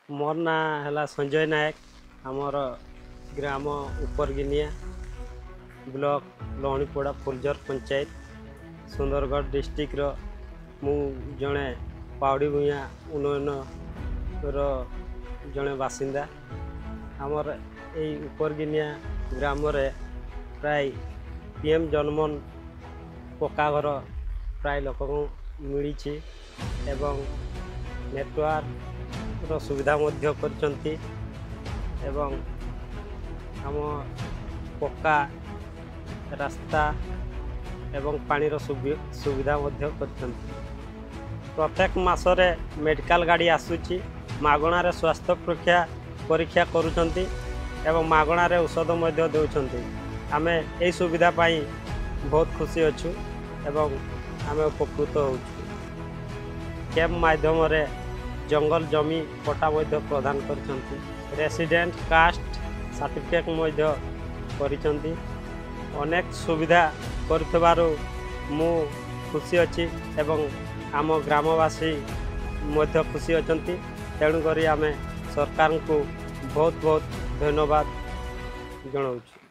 मोर ना है संजय नायक। आमर ग्राम उपरगिनिया ब्लॉक लहणीपड़ा फुलझर पंचायत सुंदरगढ़ डिस्ट्रिक्ट मु जड़े पाउड़ी भूया उन्नयन जड़े बासिंदा। आमर यही उपरगिनिया ग्राम प्राय पीएम जनमन पक्का घर प्राय लोक मिली एवं नेटवर्क सुविधा करचंती एवं आम पक्का रास्ता एवं पानीर सुविधा करचंती। प्रत्येक मासरे मेडिकल गाड़ी आसुची मागणार स्वास्थ्य परीक्षा करुचंती एवं मागणार औषध देउछंती। आमे एई सुविधा पाई बहुत खुशी अच्छु एवं आमे उपकृत होउछु। कैम्प माध्यम रे जंगल जमी पट्टा प्रदान करछंती। रेसिडेंट कास्ट सर्टिफिकेट करिछंती। अनेक सुविधा करथबारो मु खुशी अछि एवं आम ग्रामवासी मध्य खुशी अछंती। तेणु करी आमे सरकार को बहुत बहुत धन्यवाद जनाउछु।